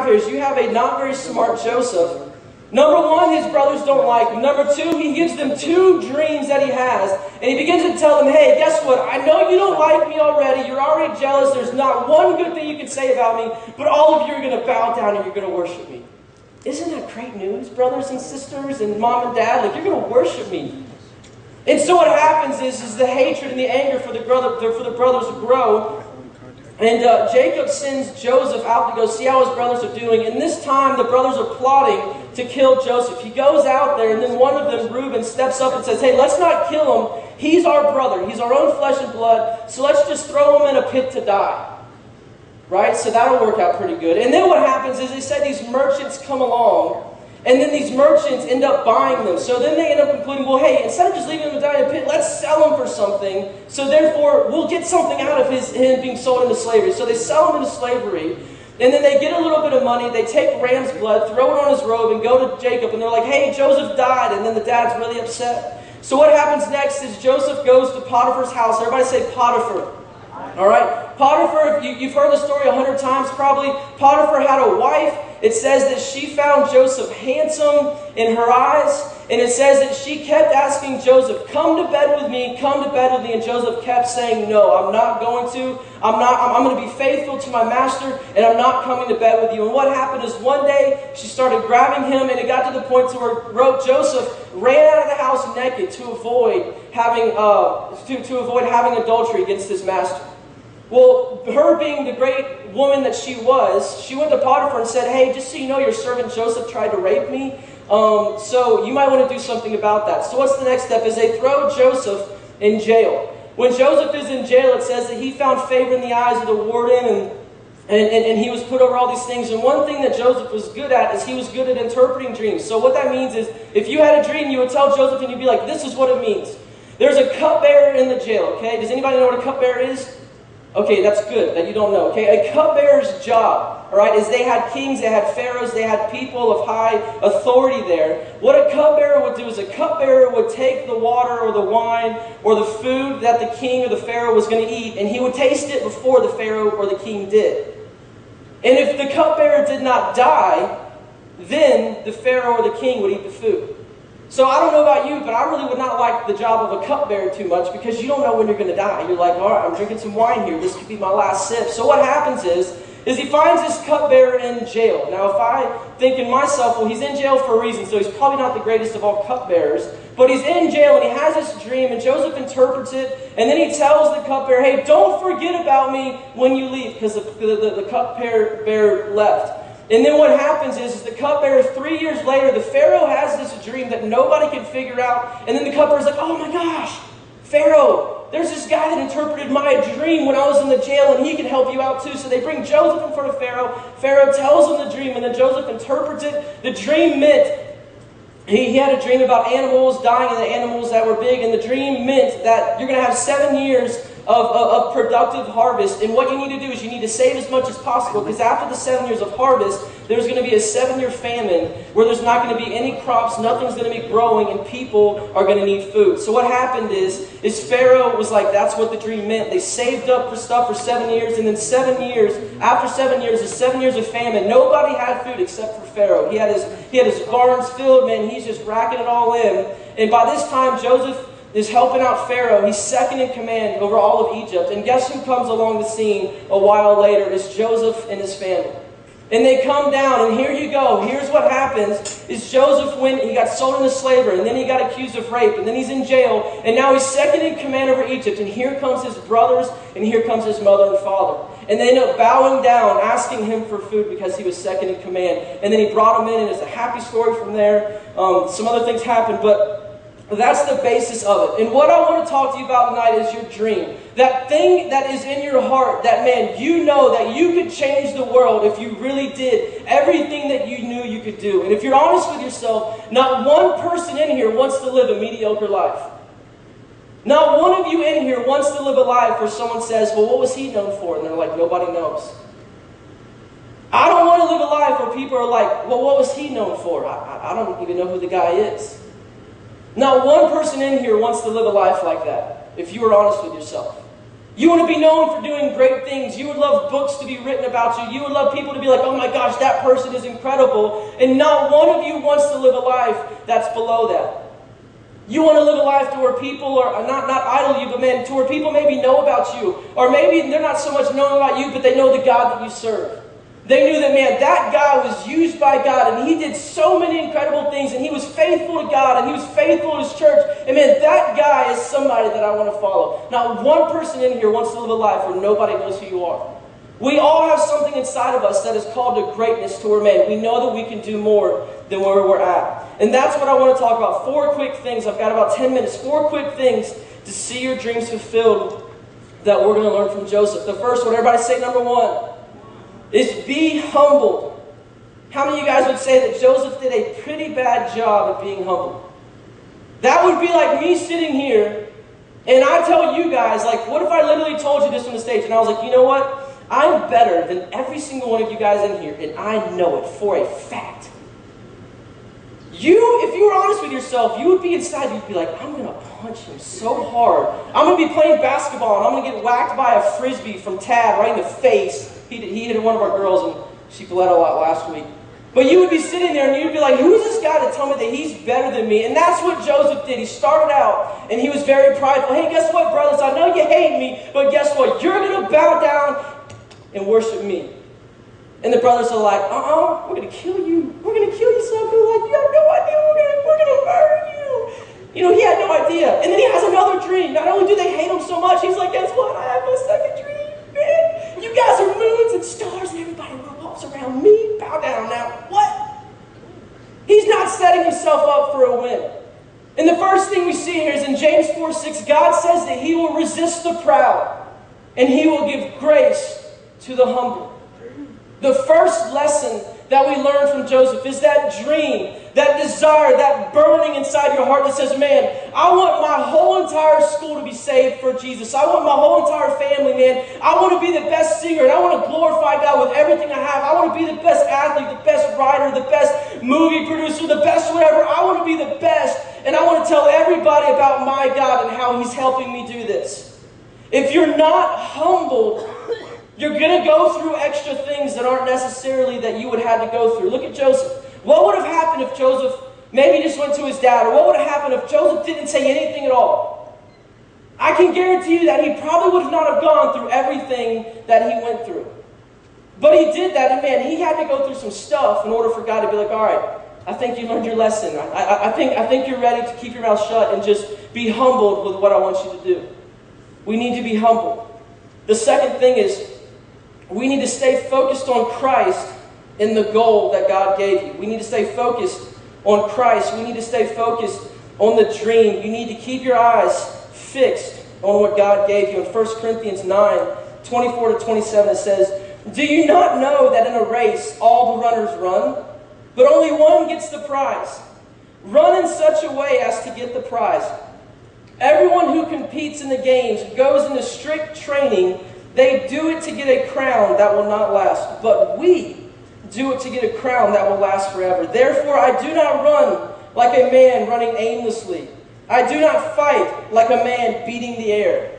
have here is you have a not very smart Joseph. Number one, his brothers don't like him. Number two, he gives them 2 dreams that he has. And he begins to tell them, hey, guess what? I know you don't like me already. You're already jealous. There's not one good thing you can say about me. But all of you are going to bow down and you're going to worship me. Isn't that great news, brothers and sisters and mom and dad? Like, you're going to worship me. And so what happens is the hatred and the anger for the brothers grow. And Jacob sends Joseph out to go see how his brothers are doing. And this time, the brothers are plotting to kill Joseph. He goes out there, and then one of them, Reuben, steps up and says, hey, let's not kill him. He's our brother. He's our own flesh and blood. So let's just throw him in a pit to die. Right? So that'll work out pretty good. And then what happens is they say these merchants come along. And then these merchants end up buying them. So then they end up concluding, well, hey, instead of just leaving him to die in a pit, let's sell him for something. So therefore, we'll get something out of him being sold into slavery. So they sell him into slavery. And then they get a little bit of money. They take ram's blood, throw it on his robe, and go to Jacob. And they're like, hey, Joseph died. And then the dad's really upset. So what happens next is Joseph goes to Potiphar's house. Everybody say Potiphar. All right? Potiphar, you've heard the story 100 times probably. Potiphar had a wife. It says that she found Joseph handsome in her eyes. And it says that she kept asking Joseph, come to bed with me, come to bed with me. And Joseph kept saying, no, I'm not going to. I'm going to be faithful to my master, and I'm not coming to bed with you. And what happened is one day she started grabbing him, and it got to the point where Joseph ran out of the house naked to avoid having adultery against his master. Well, her being the great woman that she was, she went to Potiphar and said, hey, just so you know, your servant Joseph tried to rape me. So you might want to do something about that. So what's the next step? Is they throw Joseph in jail. When Joseph is in jail, it says that he found favor in the eyes of the warden, and he was put over all these things. And one thing that Joseph was good at is he was good at interpreting dreams. So what that means is if you had a dream, you would tell Joseph and you'd be like, this is what it means. There's a cupbearer in the jail, okay? Does anybody know what a cupbearer is? Okay, that's good that you don't know. Okay, a cupbearer's job, all right, is they had kings, they had pharaohs, they had people of high authority there. What a cupbearer would do is a cupbearer would take the water or the wine or the food that the king or the pharaoh was going to eat, and he would taste it before the pharaoh or the king did. And if the cupbearer did not die, then the pharaoh or the king would eat the food. So I don't know about you, but I really would not like the job of a cupbearer too much because you don't know when you're going to die. You're like, all right, I'm drinking some wine here. This could be my last sip. So what happens is he finds this cupbearer in jail. Now, if I think in myself, well, he's in jail for a reason, so he's probably not the greatest of all cupbearers. But he's in jail, and he has this dream, and Joseph interprets it, and then he tells the cupbearer, hey, don't forget about me when you leave, because the cupbearer left. And then what happens is the cupbearer, 3 years later, the Pharaoh has this dream that nobody can figure out. And then the cupbearer's like, oh my gosh, Pharaoh, there's this guy that interpreted my dream when I was in the jail, and he can help you out too. So they bring Joseph in front of Pharaoh. Pharaoh tells him the dream, and then Joseph interprets it. The dream meant, he had a dream about animals dying and the animals that were big. And the dream meant that you're going to have 7 years of productive harvest. And what you need to do is you need to save as much as possible, because after the 7 years of harvest, there's going to be a 7-year famine where there's not going to be any crops, nothing's going to be growing, and people are going to need food. So what happened is Pharaoh was like, that's what the dream meant. They saved up for stuff for 7 years, and then 7 years, after 7 years, there's 7 years of famine. Nobody had food except for Pharaoh. He had his barns filled, man. He's just racking it all in. And by this time, Joseph is helping out Pharaoh. He's second in command over all of Egypt. And guess who comes along the scene a while later? It's Joseph and his family. And they come down, and here you go. Here's what happens, is Joseph he got sold into slavery, and then he got accused of rape, and then he's in jail, and now he's second in command over Egypt, and here comes his brothers, and here comes his mother and father. And they end up bowing down, asking him for food because he was second in command. And then he brought them in, and it's a happy story from there. Some other things happened, but that's the basis of it. And what I want to talk to you about tonight is your dream. That thing that is in your heart, that, man, you know that you could change the world if you really did everything that you knew you could do. And if you're honest with yourself, not one person in here wants to live a mediocre life. Not one of you in here wants to live a life where someone says, well, what was he known for? And they're like, nobody knows. I don't want to live a life where people are like, well, what was he known for? I don't even know who the guy is. Not one person in here wants to live a life like that, if you were honest with yourself. You want to be known for doing great things. You would love books to be written about you. You would love people to be like, oh my gosh, that person is incredible. And not one of you wants to live a life that's below that. You want to live a life to where people are not idol you, but man, to where people maybe know about you. Or maybe they're not so much knowing about you, but they know the God that you serve. They knew that, man, that guy was used by God, and he did so many incredible things, and he was faithful to God, and he was faithful to his church. And man, that guy is somebody that I want to follow. Not one person in here wants to live a life where nobody knows who you are. We all have something inside of us that is called to greatness, to where, man, we know that we can do more than where we're at. And that's what I want to talk about. 4 quick things. I've got about 10 minutes. 4 quick things to see your dreams fulfilled that we're going to learn from Joseph. The first one, everybody say number 1, is be humbled. How many of you guys would say that Joseph did a pretty bad job at being humble? That would be like me sitting here, and I tell you guys, like, what if I literally told you this on the stage, and I was like, you know what? I'm better than every single one of you guys in here, and I know it for a fact. If you were honest with yourself, you would be inside, you'd be like, I'm going to punch him so hard. I'm going to be playing basketball, and I'm going to get whacked by a Frisbee from Tad right in the face. He hit one of our girls, and she bled a lot last week. But you would be sitting there, and you'd be like, who is this guy to tell me that he's better than me? And that's what Joseph did. He started out, and he was very prideful. Hey, guess what, brothers? I know you hate me, but guess what? You're going to bow down and worship me. And the brothers are like, we're going to kill you. We're going to kill you, son. They're like, you have no idea. We're going to murder you. You know, he had no idea. And then he has another dream. Not only do they hate him so much, he's like, guess what? I have a second dream, man. You guys are moons and stars, and everybody revolves around me. Bow down now. What? He's not setting himself up for a win. And the first thing we see here is in James 4:6, God says that he will resist the proud, and he will give grace to the humble. The first lesson that we learn from Joseph is that dream, that desire, that burning inside your heart that says, man, I want my whole entire school to be saved for Jesus. I want my whole entire family, man. I want to be the best singer, and I want to glorify God with everything I have. I want to be the best athlete, the best writer, the best movie producer, the best whatever. I want to be the best, and I want to tell everybody about my God and how he's helping me do this. If you're not humbled, you're going to go through extra things that aren't necessarily that you would have to go through. Look at Joseph. What would have happened if Joseph maybe just went to his dad? Or what would have happened if Joseph didn't say anything at all? I can guarantee you that he probably would not have gone through everything that he went through. But he did that, and man, he had to go through some stuff in order for God to be like, all right, I think you learned your lesson. I think you're ready to keep your mouth shut and just be humbled with what I want you to do. We need to be humble. The second thing is, we need to stay focused on Christ in the goal that God gave you. We need to stay focused on Christ. We need to stay focused on the dream. You need to keep your eyes fixed on what God gave you. In 1 Corinthians 9:24-27, it says, do you not know that in a race all the runners run, but only one gets the prize? Run in such a way as to get the prize. Everyone who competes in the games goes into strict training. They do it to get a crown that will not last, but we do it to get a crown that will last forever. Therefore, I do not run like a man running aimlessly. I do not fight like a man beating the air.